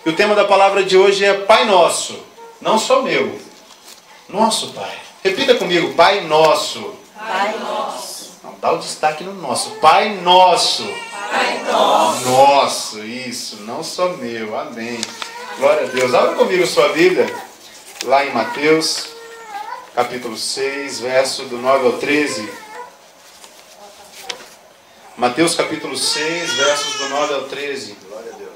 E o tema da palavra de hoje é Pai Nosso. Não só meu, nosso Pai. Repita comigo, Pai Nosso. Pai Nosso. Não, dá o destaque no nosso. Pai Nosso. Pai Nosso. Nosso, isso, não só meu. Amém. Glória a Deus. Abra comigo sua Bíblia, lá em Mateus, capítulo 6, verso do 9 ao 13. Mateus capítulo 6, versos do 9 ao 13. Glória a Deus.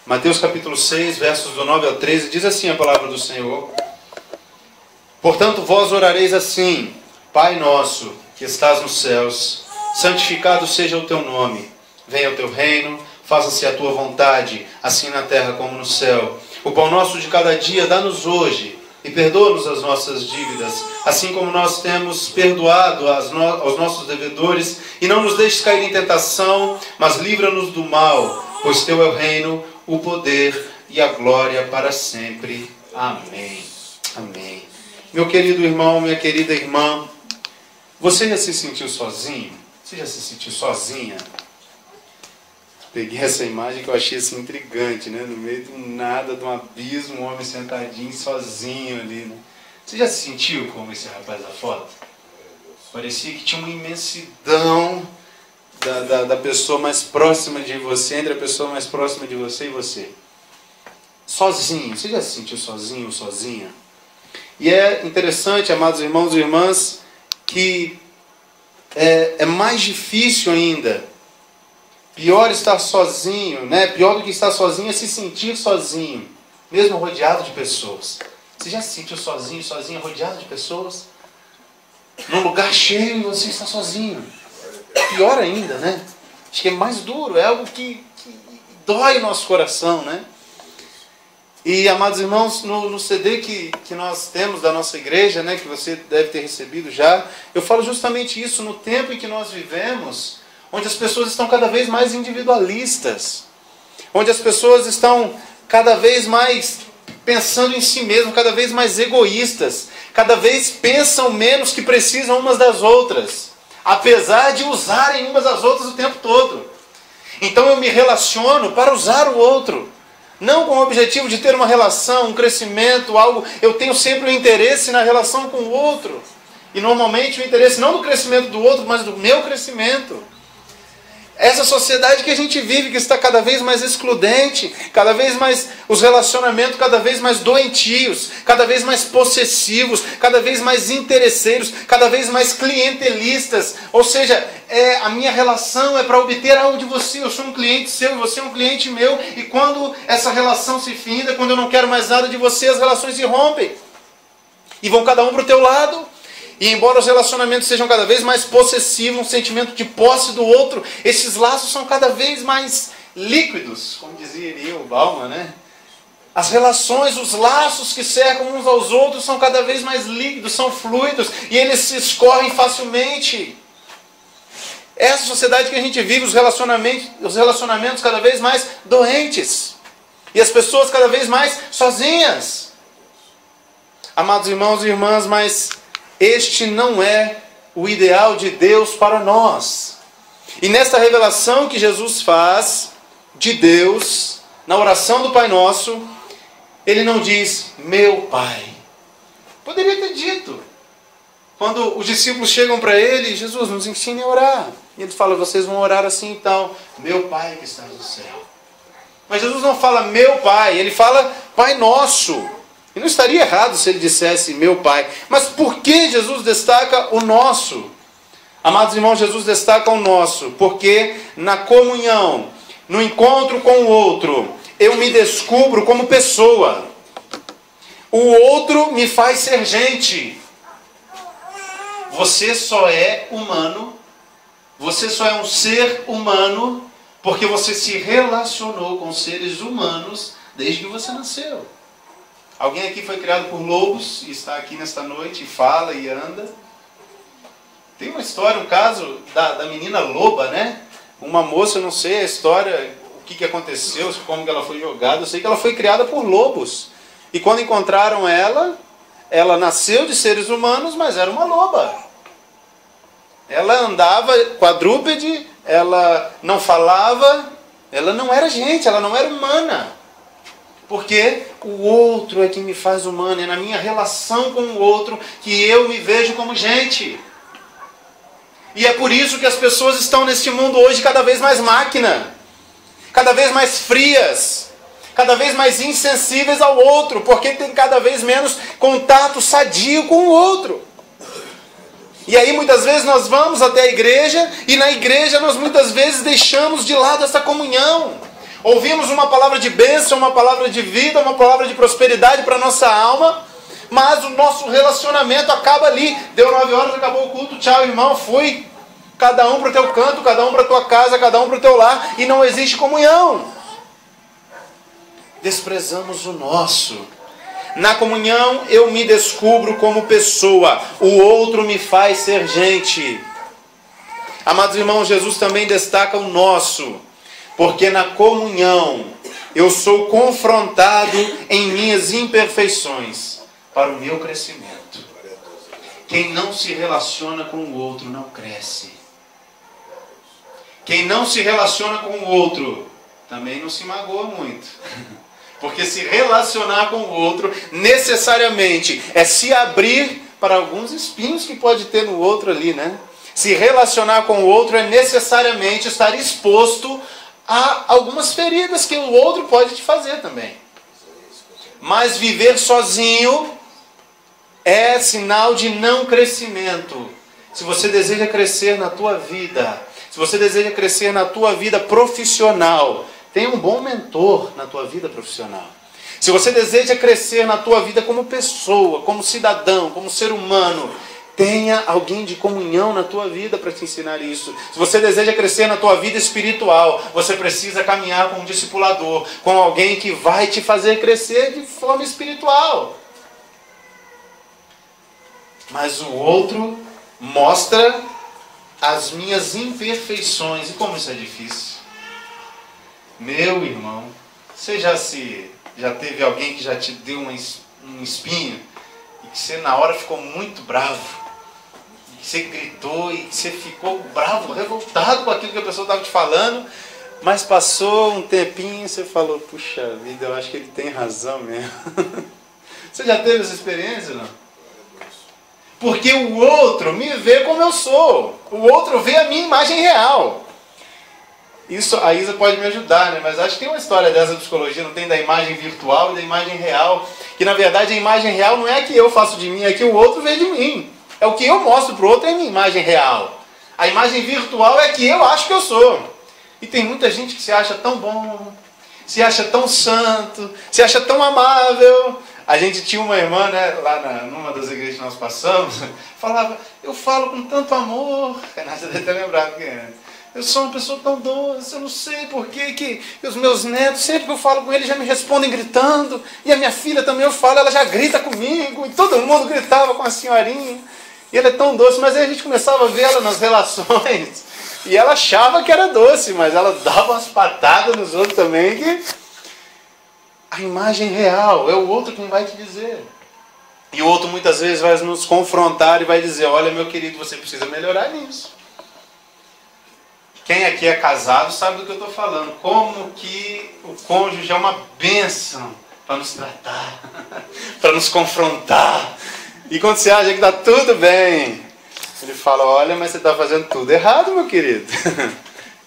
Mateus capítulo 6, versos do 9 ao 13, diz assim a palavra do Senhor. Portanto, vós orareis assim: Pai nosso, que estás nos céus, santificado seja o teu nome. Venha o teu reino, faça-se a tua vontade, assim na terra como no céu. O pão nosso de cada dia dá-nos hoje, e perdoa-nos as nossas dívidas, assim como nós temos perdoado aos nossos devedores, e não nos deixes cair em tentação, mas livra-nos do mal, pois teu é o reino, o poder e a glória para sempre. Amém. Amém. Meu querido irmão, minha querida irmã, você já se sentiu sozinho? Você já se sentiu sozinha? Peguei essa imagem que eu achei assim intrigante, né? No meio do nada, de um abismo, um homem sentadinho, sozinho ali, né? Você já se sentiu como esse rapaz da foto? Parecia que tinha uma imensidão da pessoa mais próxima de você, entre a pessoa mais próxima de você e você. Sozinho. Você já se sentiu sozinho ou sozinha? E é interessante, amados irmãos e irmãs, que é mais difícil ainda. Pior estar sozinho, né? Pior do que estar sozinho é se sentir sozinho, mesmo rodeado de pessoas. Você já se sentiu sozinho, sozinha, rodeado de pessoas? Num lugar cheio e você está sozinho. Pior ainda, né? Acho que é mais duro, é algo que dói nosso coração, né? E, amados irmãos, no CD que nós temos da nossa igreja, né, que você deve ter recebido já, eu falo justamente isso. No tempo em que nós vivemos, onde as pessoas estão cada vez mais individualistas, onde as pessoas estão cada vez mais pensando em si mesmas, cada vez mais egoístas, cada vez pensam menos que precisam umas das outras, apesar de usarem umas às outras o tempo todo. Então eu me relaciono para usar o outro, não com o objetivo de ter uma relação, um crescimento, algo. Eu tenho sempre o interesse na relação com o outro, e normalmente o interesse não do crescimento do outro, mas do meu crescimento. Essa sociedade que a gente vive, que está cada vez mais excludente, cada vez mais os relacionamentos cada vez mais doentios, cada vez mais possessivos, cada vez mais interesseiros, cada vez mais clientelistas. Ou seja, a minha relação é para obter algo de você. Eu sou um cliente seu e você é um cliente meu. E quando essa relação se finda, quando eu não quero mais nada de você, as relações se rompem. E vão cada um para o teu lado. E embora os relacionamentos sejam cada vez mais possessivos, um sentimento de posse do outro, esses laços são cada vez mais líquidos, como dizia Iriel Bauman, né? As relações, os laços que cercam uns aos outros são cada vez mais líquidos, são fluidos, e eles se escorrem facilmente. Essa sociedade que a gente vive, os relacionamentos cada vez mais doentes, e as pessoas cada vez mais sozinhas. Amados irmãos e irmãs, mas este não é o ideal de Deus para nós. E nesta revelação que Jesus faz de Deus, na oração do Pai Nosso, Ele não diz, meu Pai. Poderia ter dito. Quando os discípulos chegam para Ele, Jesus, nos ensine a orar. E Ele fala, vocês vão orar assim então, meu Pai que está no céu. Mas Jesus não fala, meu Pai, Ele fala, Pai Nosso. E não estaria errado se ele dissesse meu Pai. Mas por que Jesus destaca o nosso? Amados irmãos, Jesus destaca o nosso. Porque na comunhão, no encontro com o outro, eu me descubro como pessoa. O outro me faz ser gente. Você só é humano. Você só é um ser humano porque você se relacionou com seres humanos desde que você nasceu. Alguém aqui foi criado por lobos e está aqui nesta noite e fala e anda. Tem uma história, um caso da menina loba, né? Uma moça, eu não sei a história, o que aconteceu, como que ela foi jogada. Eu sei que ela foi criada por lobos. E quando encontraram ela ela nasceu de seres humanos, mas era uma loba. Ela andava quadrúpede, ela não falava, ela não era gente, ela não era humana. Porque o outro é que me faz humano, é na minha relação com o outro que eu me vejo como gente. E é por isso que as pessoas estão neste mundo hoje cada vez mais máquina, cada vez mais frias, cada vez mais insensíveis ao outro, porque tem cada vez menos contato sadio com o outro. E aí muitas vezes nós vamos até a igreja, e na igreja nós muitas vezes deixamos de lado essa comunhão. Ouvimos uma palavra de bênção, uma palavra de vida, uma palavra de prosperidade para a nossa alma, mas o nosso relacionamento acaba ali. Deu 9 horas, acabou o culto, tchau irmão, fui. Cada um para o teu canto, cada um para a tua casa, cada um para o teu lar, e não existe comunhão. Desprezamos o nosso. Na comunhão eu me descubro como pessoa, o outro me faz ser gente. Amados irmãos, Jesus também destaca o nosso, porque na comunhão eu sou confrontado em minhas imperfeições para o meu crescimento. Quem não se relaciona com o outro não cresce. Quem não se relaciona com o outro também não se magoa muito. Porque se relacionar com o outro necessariamente é se abrir para alguns espinhos que pode ter no outro ali, né? Se relacionar com o outro é necessariamente estar exposto a algumas feridas que o outro pode te fazer também. Mas viver sozinho é sinal de não crescimento. Se você deseja crescer na tua vida, se você deseja crescer na tua vida profissional, tenha um bom mentor na tua vida profissional. Se você deseja crescer na tua vida como pessoa, como cidadão, como ser humano, tenha alguém de comunhão na tua vida para te ensinar isso. Se você deseja crescer na tua vida espiritual, você precisa caminhar com um discipulador, com alguém que vai te fazer crescer de forma espiritual. Mas o outro mostra as minhas imperfeições. E como isso é difícil. Meu irmão, você já teve alguém que já te deu um espinho e que você na hora ficou muito bravo, e que você gritou e que você ficou bravo, revoltado com aquilo que a pessoa estava te falando, mas passou um tempinho e você falou, puxa vida, eu acho que ele tem razão mesmo. Você já teve essa experiência, não? Porque o outro me vê como eu sou. O outro vê a minha imagem real. Isso a Isa pode me ajudar, né? Mas acho que tem uma história dessa de psicologia, não tem da imagem virtual e da imagem real. Que na verdade a imagem real não é a que eu faço de mim, é a que o outro vê de mim. É o que eu mostro para o outro, é a minha imagem real. A imagem virtual é a que eu acho que eu sou. E tem muita gente que se acha tão bom, se acha tão santo, se acha tão amável. A gente tinha uma irmã, né, lá numa das igrejas que nós passamos, falava, eu falo com tanto amor. Renata deve ter lembrado quem é. Eu sou uma pessoa tão doce, eu não sei por que os meus netos, sempre que eu falo com eles, já me respondem gritando. E a minha filha também, eu falo, ela já grita comigo. E todo mundo gritava com a senhorinha. E ela é tão doce, mas aí a gente começava a ver ela nas relações. E ela achava que era doce, mas ela dava umas patadas nos outros também, que a imagem real é o outro quem vai te dizer. E o outro muitas vezes vai nos confrontar e vai dizer, olha meu querido, você precisa melhorar nisso. Quem aqui é casado sabe do que eu estou falando. Como que o cônjuge é uma bênção para nos tratar, para nos confrontar. E quando você acha que está tudo bem, ele fala, olha, mas você está fazendo tudo errado, meu querido.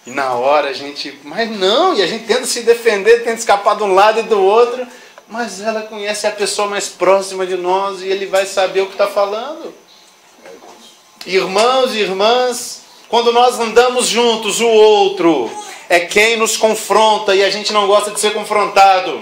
E na hora a gente, mas não, e a gente tenta se defender, tenta escapar de um lado e do outro, mas ela conhece a pessoa mais próxima de nós e ele vai saber o que está falando. Irmãos e irmãs, quando nós andamos juntos, o outro é quem nos confronta e a gente não gosta de ser confrontado.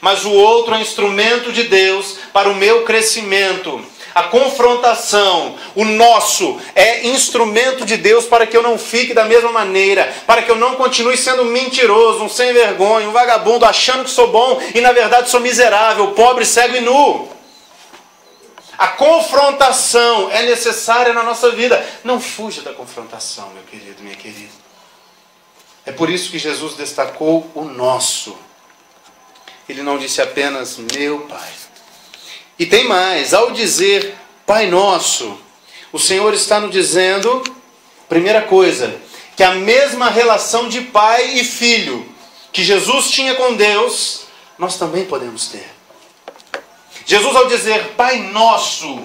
Mas o outro é instrumento de Deus para o meu crescimento. A confrontação, o nosso, é instrumento de Deus para que eu não fique da mesma maneira, para que eu não continue sendo um mentiroso, um sem vergonha, um vagabundo, achando que sou bom e na verdade sou miserável, pobre, cego e nu. A confrontação é necessária na nossa vida. Não fuja da confrontação, meu querido, minha querida. É por isso que Jesus destacou o nosso. Ele não disse apenas meu Pai. E tem mais, ao dizer Pai Nosso, o Senhor está nos dizendo, primeira coisa, que a mesma relação de pai e filho que Jesus tinha com Deus, nós também podemos ter. Jesus, ao dizer Pai Nosso,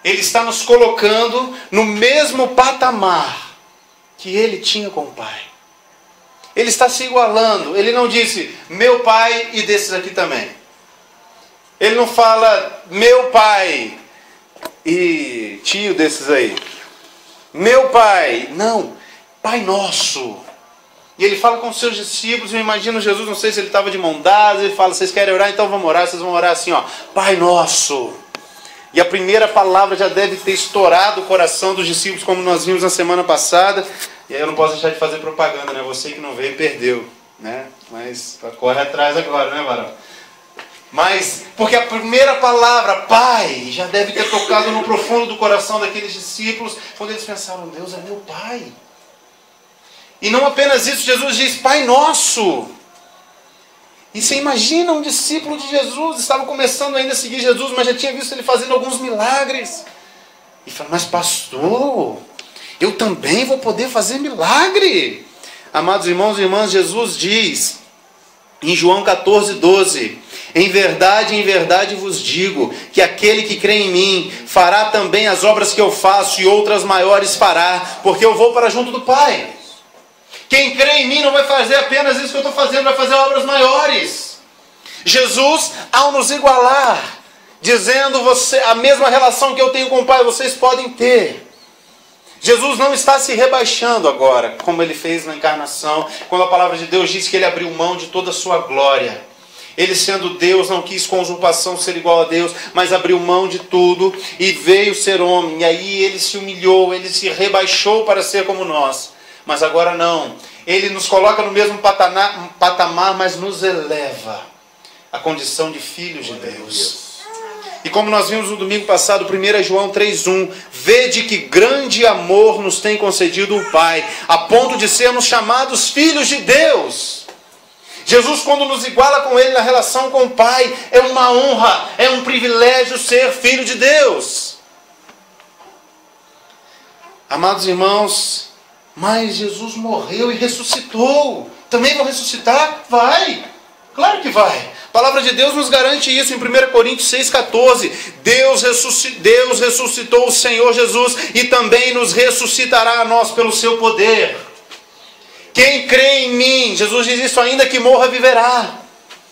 Ele está nos colocando no mesmo patamar que Ele tinha com o Pai. Ele está se igualando. Ele não disse, meu Pai e desses aqui também. Ele não fala, meu Pai e tio desses aí. Meu Pai. Não, Pai Nosso. E Ele fala com os seus discípulos. Eu imagino Jesus, não sei se Ele estava de mão dada. Ele fala, vocês querem orar? Então vamos orar. Vocês vão orar assim, ó, Pai Nosso. E a primeira palavra já deve ter estourado o coração dos discípulos, como nós vimos na semana passada. E aí eu não posso deixar de fazer propaganda, né? Você que não veio, perdeu, né? Mas corre atrás agora, né, Varão? Mas, porque a primeira palavra, Pai, já deve ter tocado no profundo do coração daqueles discípulos, quando eles pensaram, Deus é meu Pai. E não apenas isso, Jesus diz, Pai Nosso. E você imagina um discípulo de Jesus, estava começando ainda a seguir Jesus, mas já tinha visto Ele fazendo alguns milagres. E fala, mas pastor, eu também vou poder fazer milagre. Amados irmãos e irmãs, Jesus diz, em João 14:12, em verdade vos digo, que aquele que crê em mim, fará também as obras que eu faço, e outras maiores fará, porque eu vou para junto do Pai. Quem crê em mim não vai fazer apenas isso que eu estou fazendo, vai fazer obras maiores. Jesus, ao nos igualar, dizendo, você, a mesma relação que eu tenho com o Pai, vocês podem ter. Jesus não está se rebaixando agora, como Ele fez na encarnação, quando a palavra de Deus diz que Ele abriu mão de toda a sua glória. Ele, sendo Deus, não quis com usurpação ser igual a Deus, mas abriu mão de tudo e veio ser homem. E aí Ele se humilhou, Ele se rebaixou para ser como nós. Mas agora não. Ele nos coloca no mesmo patamar, mas nos eleva à condição de filhos de Deus. E como nós vimos no domingo passado, 1 João 3:1, vede que grande amor nos tem concedido o Pai, a ponto de sermos chamados filhos de Deus. Jesus, quando nos iguala com Ele na relação com o Pai, é uma honra, é um privilégio ser filho de Deus. Amados irmãos, mas Jesus morreu e ressuscitou. Também vão ressuscitar? Vai! Claro que vai. A palavra de Deus nos garante isso em 1 Coríntios 6,14. Deus ressuscitou o Senhor Jesus e também nos ressuscitará a nós pelo seu poder. Quem crê em mim, Jesus diz isso, ainda que morra, viverá.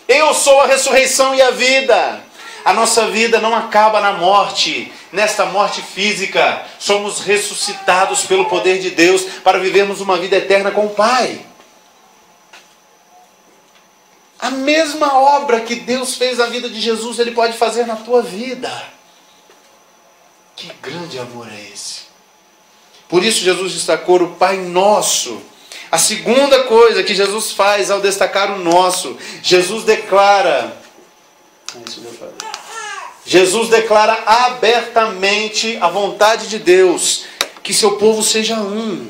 Eu sou a ressurreição e a vida. A nossa vida não acaba na morte, nesta morte física. Somos ressuscitados pelo poder de Deus para vivermos uma vida eterna com o Pai. A mesma obra que Deus fez na vida de Jesus, Ele pode fazer na tua vida. Que grande amor é esse? Por isso Jesus destacou o Pai Nosso. A segunda coisa que Jesus faz ao destacar o nosso, Jesus declara abertamente a vontade de Deus, que seu povo seja um.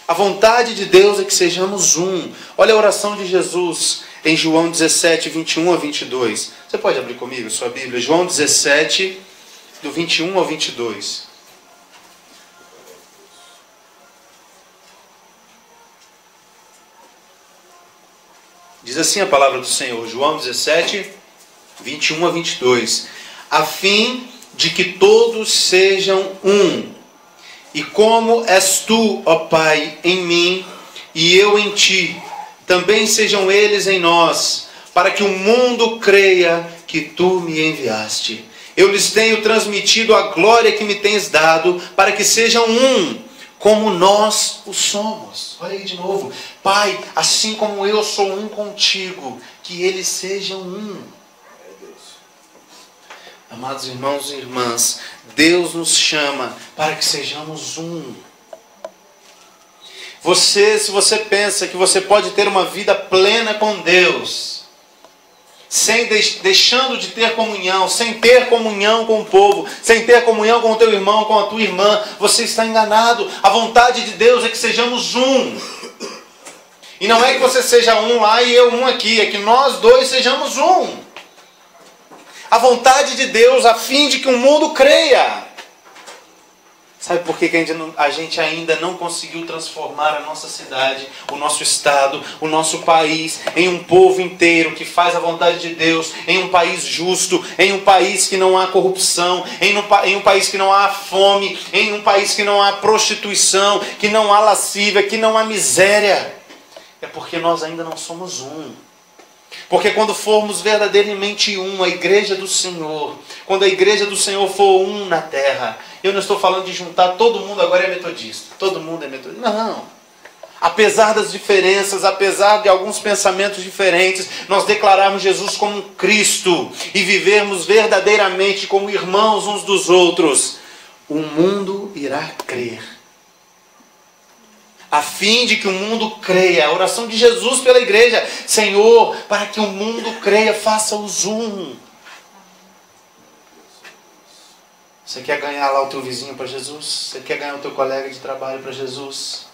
A vontade de Deus é que sejamos um. Olha a oração de Jesus em João 17, 21 a 22. Você pode abrir comigo a sua Bíblia? João 17, do 21 ao 22. Diz assim a palavra do Senhor, João 17, 21 a 22. A fim de que todos sejam um. E como és tu, ó Pai, em mim, e eu em ti, também sejam eles em nós, para que o mundo creia que tu me enviaste. Eu lhes tenho transmitido a glória que me tens dado, para que sejam um, como nós o somos. Olha aí de novo. Pai, assim como eu sou um contigo, que eles sejam um. Amados irmãos e irmãs, Deus nos chama para que sejamos um. Se você pensa que você pode ter uma vida plena com Deus, deixando de ter comunhão, sem ter comunhão com o povo, sem ter comunhão com o teu irmão, com a tua irmã, você está enganado. A vontade de Deus é que sejamos um. E não é que você seja um lá e eu um aqui, é que nós dois sejamos um. A vontade de Deus a fim de que o mundo creia. Sabe por que a gente ainda não conseguiu transformar a nossa cidade, o nosso estado, o nosso país em um povo inteiro que faz a vontade de Deus, em um país justo, em um país que não há corrupção, em um país que não há fome, em um país que não há prostituição, que não há lascívia, que não há miséria? É porque nós ainda não somos um. Porque quando formos verdadeiramente um, a igreja do Senhor, quando a igreja do Senhor for um na terra, eu não estou falando de juntar todo mundo agora é metodista, todo mundo é metodista, não. Apesar das diferenças, apesar de alguns pensamentos diferentes, nós declararmos Jesus como Cristo e vivermos verdadeiramente como irmãos uns dos outros, o mundo irá crer. A fim de que o mundo creia. A oração de Jesus pela igreja. Senhor, para que o mundo creia, faça-os um. Você quer ganhar lá o teu vizinho para Jesus? Você quer ganhar o teu colega de trabalho para Jesus?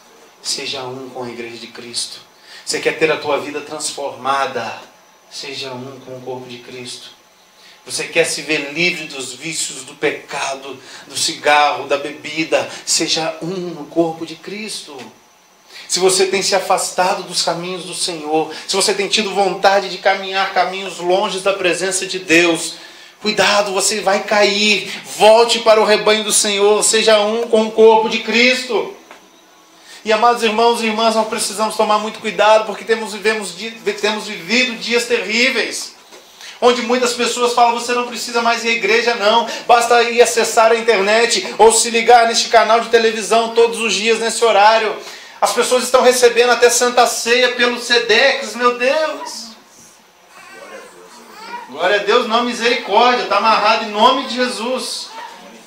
Seja um com a igreja de Cristo. Você quer ter a tua vida transformada? Seja um com o corpo de Cristo. Você quer se ver livre dos vícios, do pecado, do cigarro, da bebida? Seja um no corpo de Cristo. Se você tem se afastado dos caminhos do Senhor, se você tem tido vontade de caminhar caminhos longe da presença de Deus, cuidado, você vai cair. Volte para o rebanho do Senhor, seja um com o corpo de Cristo. E amados irmãos e irmãs, nós precisamos tomar muito cuidado, porque temos vivido dias terríveis, onde muitas pessoas falam, você não precisa mais ir à igreja não, basta ir acessar a internet, ou se ligar neste canal de televisão todos os dias nesse horário. As pessoas estão recebendo até Santa Ceia pelo Sedex, meu Deus. Glória a Deus, não, misericórdia, está amarrado em nome de Jesus.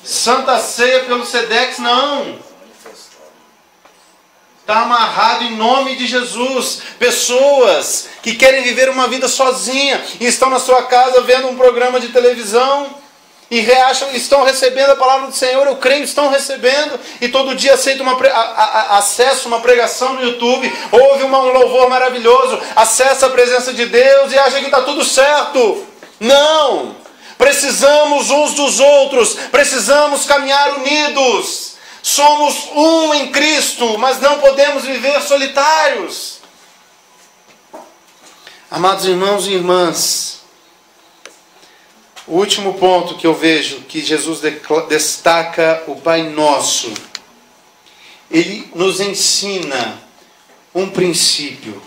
Santa Ceia pelo Sedex, não. Está amarrado em nome de Jesus. Pessoas que querem viver uma vida sozinha e estão na sua casa vendo um programa de televisão e estão recebendo a palavra do Senhor, eu creio, estão recebendo, e todo dia acessa uma pregação no YouTube, ouve um louvor maravilhoso, acessa a presença de Deus e acha que está tudo certo. Não! Precisamos uns dos outros, precisamos caminhar unidos. Somos um em Cristo, mas não podemos viver solitários. Amados irmãos e irmãs, o último ponto que eu vejo que Jesus destaca o Pai Nosso. Ele nos ensina um princípio.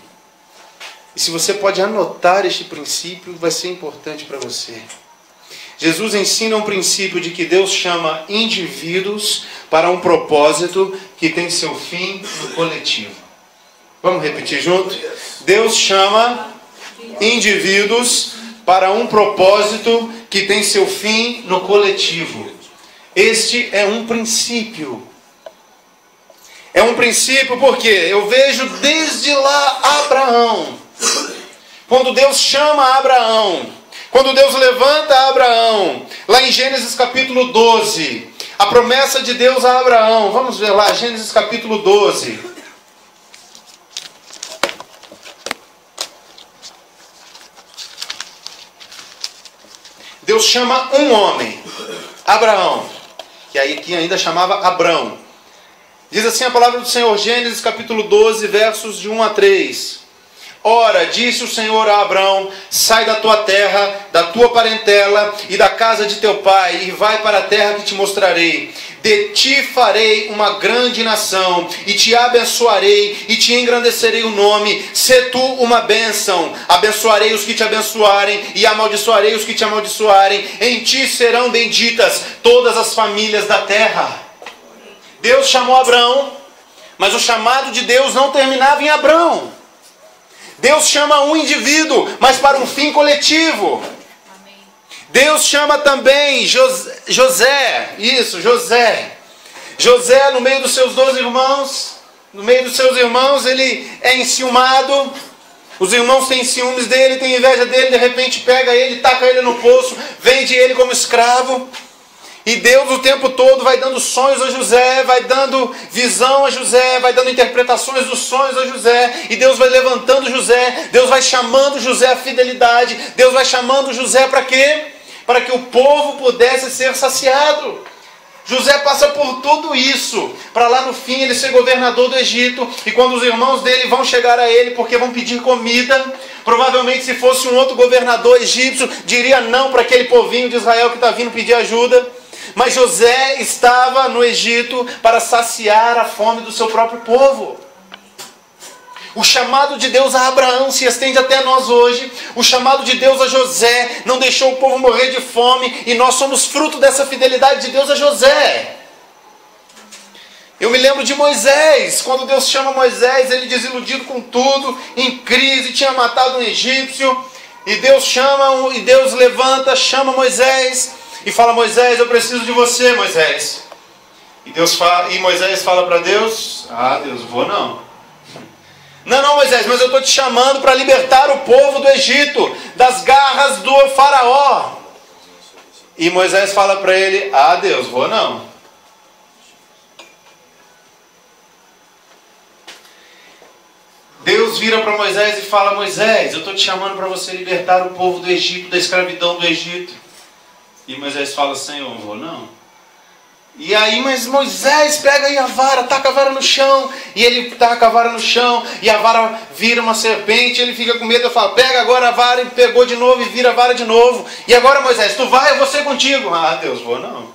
E se você pode anotar este princípio, vai ser importante para você. Jesus ensina um princípio de que Deus chama indivíduos para um propósito que tem seu fim no coletivo. Vamos repetir junto? Deus chama indivíduos para um propósito que tem seu fim no coletivo. Este é um princípio. É um princípio porque eu vejo desde lá Abraão. Quando Deus chama Abraão, quando Deus levanta Abraão, lá em Gênesis capítulo 12, a promessa de Deus a Abraão, vamos ver lá, Gênesis capítulo 12. Deus chama um homem, Abraão, que aí aqui ainda chamava Abrão. Diz assim a palavra do Senhor, Gênesis capítulo 12, versos de 1 a 3. Ora, disse o Senhor a Abrão, sai da tua terra, da tua parentela e da casa de teu pai, e vai para a terra que te mostrarei. De ti farei uma grande nação, e te abençoarei, e te engrandecerei o nome. Sê tu uma bênção. Abençoarei os que te abençoarem, e amaldiçoarei os que te amaldiçoarem. Em ti serão benditas todas as famílias da terra. Deus chamou Abrão, mas o chamado de Deus não terminava em Abrão. Deus chama um indivíduo, mas para um fim coletivo. Amém. Deus chama também José. José, no meio dos seus 12 irmãos, ele é enciumado. Os irmãos têm ciúmes dele, têm inveja dele, de repente pega ele, taca ele no poço, vende ele como escravo. E Deus o tempo todo vai dando sonhos a José, vai dando visão a José, vai dando interpretações dos sonhos a José. E Deus vai levantando José, Deus vai chamando José à fidelidade. Deus vai chamando José para quê? para que o povo pudesse ser saciado. José passa por tudo isso, para lá no fim ele ser governador do Egito, e quando os irmãos dele vão chegar a ele porque vão pedir comida, provavelmente se fosse um outro governador egípcio, diria não para aquele povinho de Israel que está vindo pedir ajuda. Mas José estava no Egito para saciar a fome do seu próprio povo. O chamado de Deus a Abraão se estende até nós hoje. O chamado de Deus a José não deixou o povo morrer de fome, e nós somos fruto dessa fidelidade de Deus a José. Eu me lembro de Moisés, quando Deus chama Moisés, ele desiludido com tudo, em crise, tinha matado um egípcio, e Deus levanta, chama Moisés e fala: Moisés, eu preciso de você, Moisés. E Moisés fala para Deus: Deus, vou não. Não, Moisés, mas eu estou te chamando para libertar o povo do Egito, das garras do faraó. E Moisés fala para ele: Deus, vou não. Deus vira para Moisés e fala: Moisés, eu estou te chamando para você libertar o povo do Egito, da escravidão do Egito. E Moisés fala: Senhor, não vou não. E aí, mas Moisés pega aí a vara, taca a vara no chão, e ele taca a vara no chão, e a vara vira uma serpente, ele fica com medo, eu falo: pega agora a vara, e pegou de novo, e vira a vara de novo. E agora, Moisés, tu vai, eu vou ser contigo. Deus, vou não.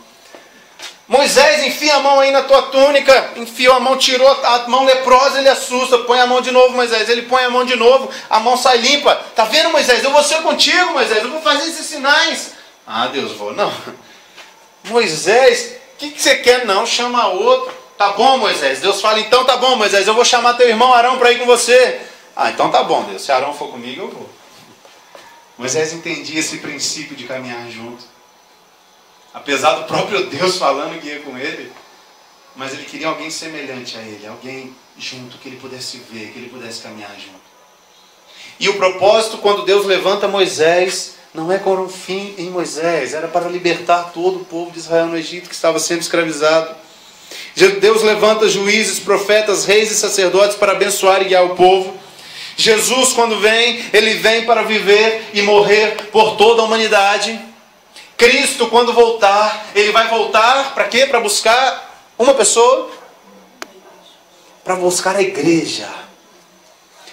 Moisés, enfia a mão aí na tua túnica, enfiou a mão, tirou a mão leprosa, ele assusta, põe a mão de novo, Moisés, ele põe a mão de novo, a mão sai limpa. Tá vendo, Moisés, eu vou ser contigo, Moisés, eu vou fazer esses sinais. Deus, vou não. Moisés, o que você quer? Não, chama outro. Tá bom, Moisés. Deus fala: então tá bom, Moisés, eu vou chamar teu irmão Arão para ir com você. Então tá bom, Deus, se Arão for comigo, eu vou. Moisés entendia esse princípio de caminhar junto. Apesar do próprio Deus falando que ia com ele, mas ele queria alguém semelhante a ele, alguém junto, que ele pudesse ver, que ele pudesse caminhar junto. E o propósito, quando Deus levanta Moisés, não é com um fim em Moisés, era para libertar todo o povo de Israel no Egito, que estava sendo escravizado. Deus levanta juízes, profetas, reis e sacerdotes para abençoar e guiar o povo. Jesus, quando vem, ele vem para viver e morrer por toda a humanidade. Cristo, quando voltar, ele vai voltar para quê? Para buscar uma pessoa? Para buscar a igreja.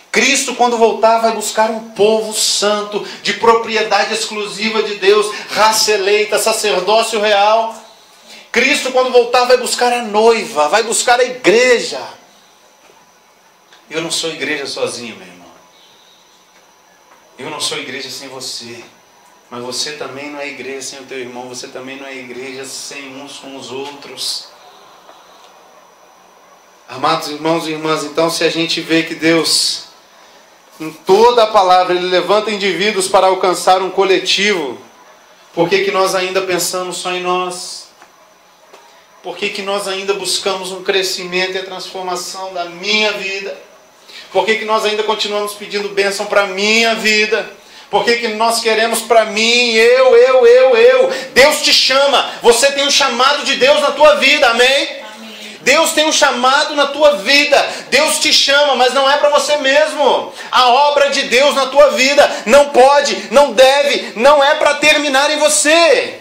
Cristo, quando voltar, vai buscar um povo santo, de propriedade exclusiva de Deus, raça eleita, sacerdócio real. Cristo, quando voltar, vai buscar a noiva, vai buscar a igreja. Eu não sou igreja sozinho, meu irmão. Eu não sou igreja sem você. Mas você também não é igreja sem o teu irmão, você também não é igreja sem uns com os outros. Amados irmãos e irmãs, então se a gente vê que Deus, em toda a palavra, ele levanta indivíduos para alcançar um coletivo, por que nós ainda pensamos só em nós? Por que nós ainda buscamos um crescimento e a transformação da minha vida? Por que nós ainda continuamos pedindo bênção para a minha vida? Por que nós queremos para mim, eu? Deus te chama, você tem um chamado de Deus na tua vida, amém? Deus tem um chamado na tua vida. Deus te chama, mas não é para você mesmo. A obra de Deus na tua vida não pode, não deve, não é para terminar em você.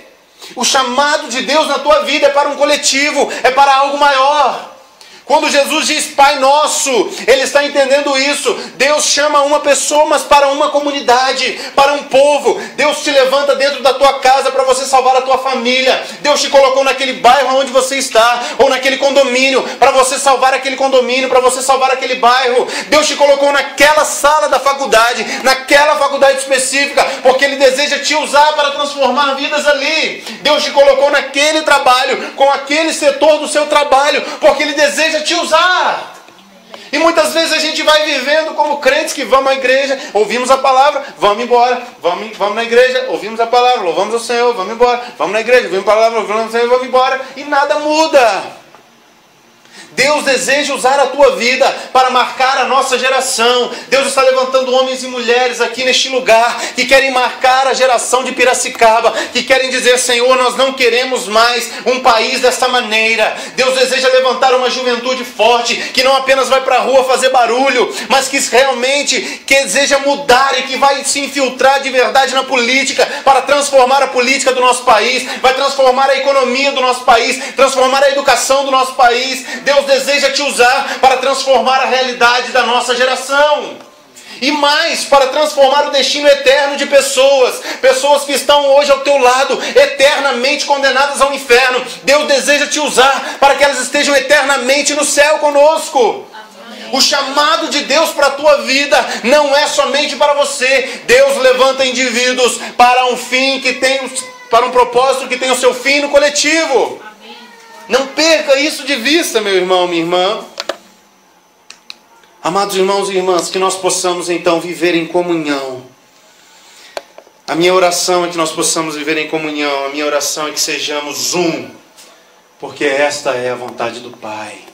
O chamado de Deus na tua vida é para um coletivo, é para algo maior. Quando Jesus diz Pai Nosso, Ele está entendendo isso. Deus chama uma pessoa, mas para uma comunidade, para um povo. Deus te levanta dentro da tua casa para você salvar a tua família. Deus te colocou naquele bairro onde você está, ou naquele condomínio, para você salvar aquele condomínio, para você salvar aquele bairro. Deus te colocou naquela sala da faculdade, naquela faculdade específica, porque Ele deseja te usar para transformar vidas ali. Deus te colocou naquele trabalho, com aquele setor do seu trabalho, porque Ele deseja te usar. E muitas vezes a gente vai vivendo como crentes que vamos à igreja, ouvimos a palavra, vamos embora, vamos na igreja, ouvimos a palavra, louvamos ao Senhor, vamos embora, vamos na igreja, ouvimos a palavra, louvamos ao Senhor, vamos embora, e nada muda. Deus deseja usar a tua vida para marcar a nossa geração. Deus está levantando homens e mulheres aqui neste lugar que querem marcar a geração de Piracicaba, que querem dizer: Senhor, nós não queremos mais um país desta maneira. Deus deseja levantar uma juventude forte, que não apenas vai para a rua fazer barulho, mas que realmente deseja mudar e que vai se infiltrar de verdade na política, para transformar a política do nosso país, vai transformar a economia do nosso país, transformar a educação do nosso país. Deus deseja te usar para transformar a realidade da nossa geração. E mais, para transformar o destino eterno de pessoas que estão hoje ao teu lado, eternamente condenadas ao inferno. Deus deseja te usar para que elas estejam eternamente no céu conosco. O chamado de Deus para a tua vida não é somente para você. Deus levanta indivíduos para um fim que tem, para um propósito que tem o seu fim no coletivo. Não perca isso de vista, meu irmão, minha irmã. Amados irmãos e irmãs, que nós possamos então viver em comunhão. A minha oração é que nós possamos viver em comunhão. A minha oração é que sejamos um, porque esta é a vontade do Pai.